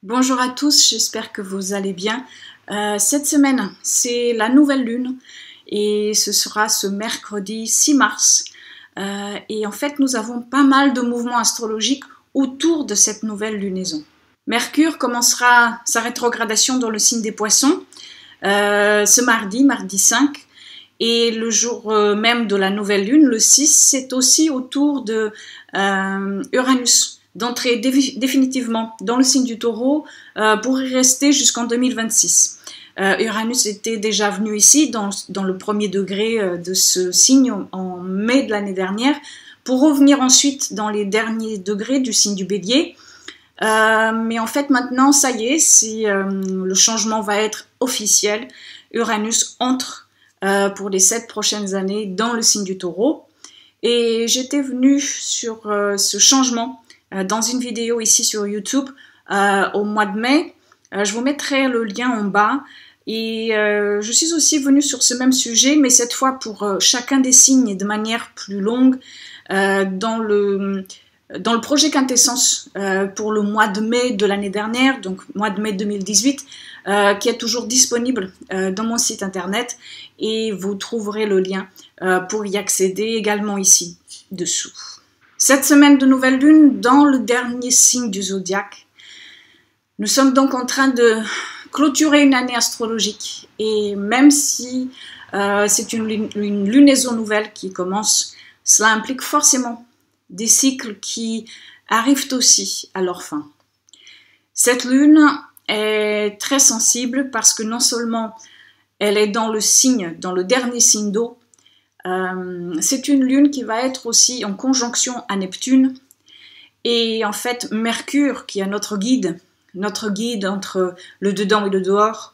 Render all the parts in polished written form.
Bonjour à tous, j'espère que vous allez bien. Cette semaine, c'est la nouvelle lune et ce sera ce mercredi 6 mars. Et en fait, nous avons pas mal de mouvements astrologiques autour de cette nouvelle lunaison. Mercure commencera sa rétrogradation dans le signe des Poissons ce mardi 5. Et le jour même de la nouvelle lune, le 6, c'est aussi autour de Uranus, d'entrer définitivement dans le signe du Taureau pour y rester jusqu'en 2026. Uranus était déjà venu ici dans le premier degré de ce signe en mai de l'année dernière pour revenir ensuite dans les derniers degrés du signe du Bélier. Mais en fait maintenant, ça y est, le changement va être officiel. Uranus entre pour les 7 prochaines années dans le signe du Taureau. Et j'étais venue sur ce changement dans une vidéo ici sur YouTube au mois de mai. Je vous mettrai le lien en bas. Et je suis aussi venue sur ce même sujet, mais cette fois pour chacun des signes et de manière plus longue dans le projet Quintessence pour le mois de mai de l'année dernière, donc mois de mai 2018, qui est toujours disponible dans mon site internet et vous trouverez le lien pour y accéder également ici dessous. Cette semaine de nouvelle lune dans le dernier signe du zodiaque. Nous sommes donc en train de clôturer une année astrologique et même si c'est une lunaison nouvelle qui commence, cela implique forcément des cycles qui arrivent aussi à leur fin. Cette lune est très sensible parce que non seulement elle est dans le dernier signe d'eau, c'est une lune qui va être aussi en conjonction à Neptune et en fait Mercure qui est notre guide entre le dedans et le dehors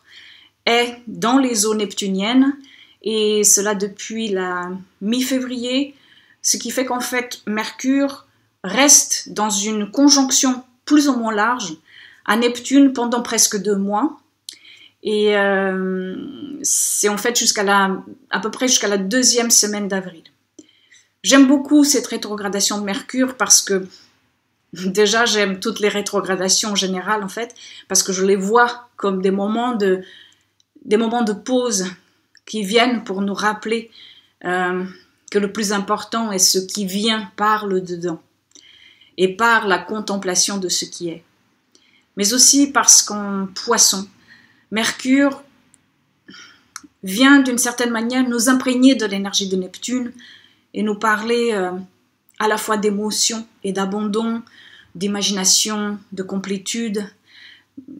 est dans les eaux neptuniennes et cela depuis la mi-février, ce qui fait qu'en fait Mercure reste dans une conjonction plus ou moins large à Neptune pendant presque 2 mois. Et c'est en fait à peu près jusqu'à la 2e semaine d'avril. J'aime beaucoup cette rétrogradation de Mercure parce que déjà j'aime toutes les rétrogradations en général en fait, parce que je les vois comme des moments de pause qui viennent pour nous rappeler que le plus important est ce qui vient par le dedans et par la contemplation de ce qui est. Mais aussi parce qu'en Poisson, Mercure vient d'une certaine manière nous imprégner de l'énergie de Neptune et nous parler à la fois d'émotion et d'abandon, d'imagination, de complétude,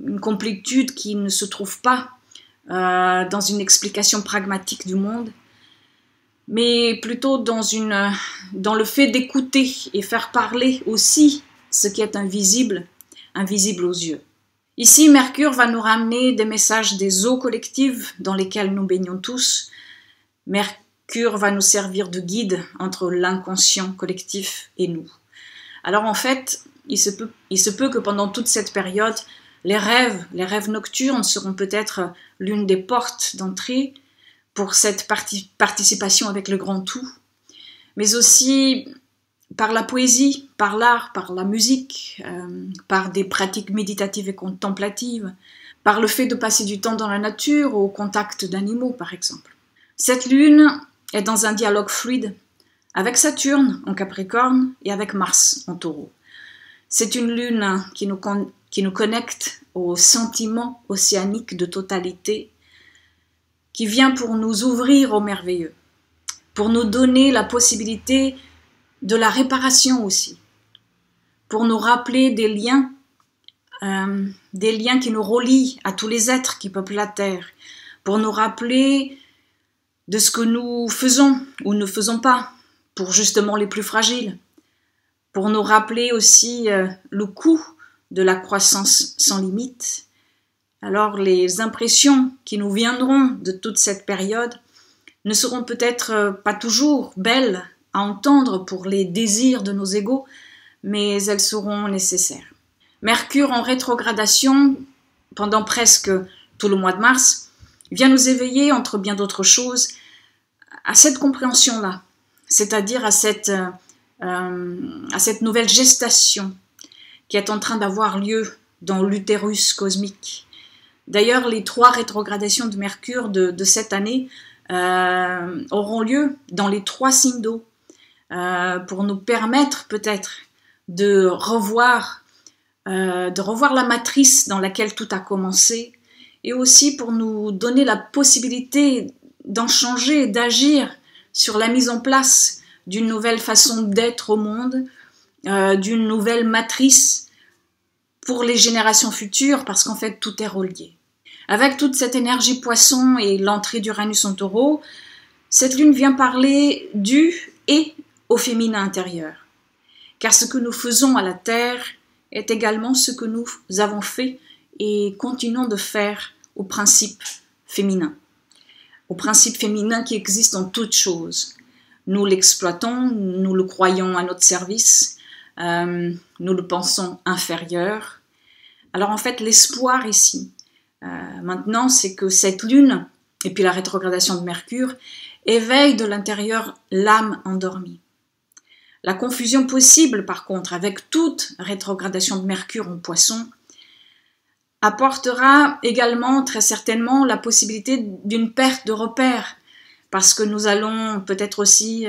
une complétude qui ne se trouve pas dans une explication pragmatique du monde, mais plutôt dans le fait d'écouter et faire parler aussi ce qui est invisible aux yeux. Ici, Mercure va nous ramener des messages des eaux collectives dans lesquelles nous baignons tous. Mercure va nous servir de guide entre l'inconscient collectif et nous. Alors en fait, il se peut que pendant toute cette période, les rêves nocturnes seront peut-être l'une des portes d'entrée pour cette participation avec le grand tout, mais aussi par la poésie, par l'art, par la musique, par des pratiques méditatives et contemplatives, par le fait de passer du temps dans la nature ou au contact d'animaux, par exemple. Cette lune est dans un dialogue fluide avec Saturne en Capricorne et avec Mars en Taureau. C'est une lune qui nous connecte au sentiment océanique de totalité, qui vient pour nous ouvrir au merveilleux, pour nous donner la possibilité de la réparation aussi, pour nous rappeler des liens qui nous relient à tous les êtres qui peuplent la Terre, pour nous rappeler de ce que nous faisons ou ne faisons pas pour justement les plus fragiles, pour nous rappeler aussi le coût de la croissance sans limite. Alors les impressions qui nous viendront de toute cette période ne seront peut-être pas toujours belles à entendre pour les désirs de nos égos, mais elles seront nécessaires. Mercure en rétrogradation, pendant presque tout le mois de mars, vient nous éveiller, entre bien d'autres choses, à cette compréhension-là, c'est-à-dire à cette nouvelle gestation qui est en train d'avoir lieu dans l'utérus cosmique. D'ailleurs, les 3 rétrogradations de Mercure de cette année auront lieu dans les 3 signes d'eau pour nous permettre peut-être de revoir la matrice dans laquelle tout a commencé et aussi pour nous donner la possibilité d'en changer, d'agir sur la mise en place d'une nouvelle façon d'être au monde, d'une nouvelle matrice pour les générations futures, parce qu'en fait tout est relié. Avec toute cette énergie poisson et l'entrée d'Uranus en taureau, cette lune vient parler du et au féminin intérieur. Car ce que nous faisons à la Terre est également ce que nous avons fait et continuons de faire au principe féminin. Au principe féminin qui existe en toutes choses. Nous l'exploitons, nous le croyons à notre service, nous le pensons inférieur. Alors en fait, l'espoir ici, maintenant, c'est que cette lune, et puis la rétrogradation de Mercure, éveille de l'intérieur l'âme endormie. La confusion possible, par contre, avec toute rétrogradation de Mercure en Poisson, apportera également très certainement la possibilité d'une perte de repères, parce que nous allons peut-être aussi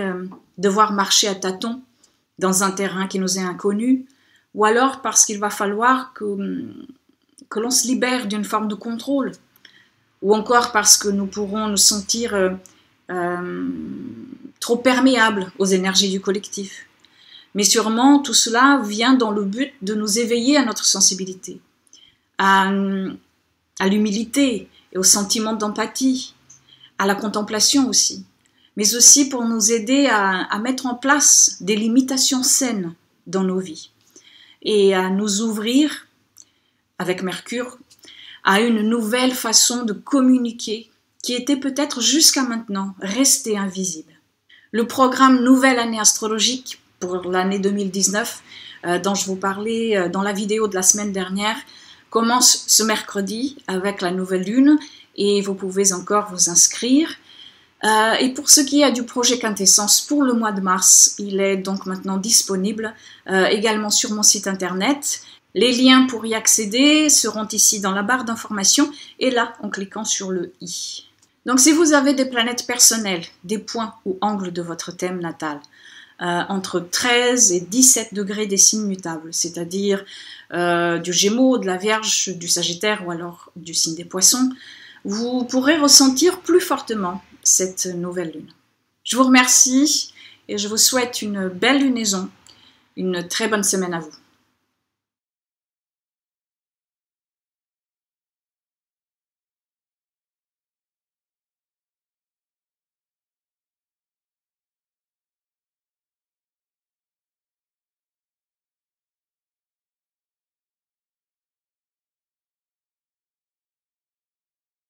devoir marcher à tâtons dans un terrain qui nous est inconnu, ou alors parce qu'il va falloir que l'on se libère d'une forme de contrôle, ou encore parce que nous pourrons nous sentir trop perméables aux énergies du collectif. Mais sûrement, tout cela vient dans le but de nous éveiller à notre sensibilité, à l'humilité et au sentiment d'empathie, à la contemplation aussi, mais aussi pour nous aider à mettre en place des limitations saines dans nos vies et à nous ouvrir, avec Mercure, à une nouvelle façon de communiquer qui était peut-être jusqu'à maintenant restée invisible. Le programme Nouvelle Année Astrologique pour l'année 2019, dont je vous parlais dans la vidéo de la semaine dernière, commence ce mercredi avec la nouvelle lune et vous pouvez encore vous inscrire. Et pour ce qui est du projet Quintessence pour le mois de mars, il est donc maintenant disponible également sur mon site internet. Les liens pour y accéder seront ici dans la barre d'information et là en cliquant sur le i. Donc si vous avez des planètes personnelles, des points ou angles de votre thème natal, entre 13 et 17 degrés des signes mutables, c'est-à-dire du Gémeaux, de la Vierge, du Sagittaire ou alors du signe des Poissons, vous pourrez ressentir plus fortement cette nouvelle lune. Je vous remercie et je vous souhaite une belle lunaison, une très bonne semaine à vous.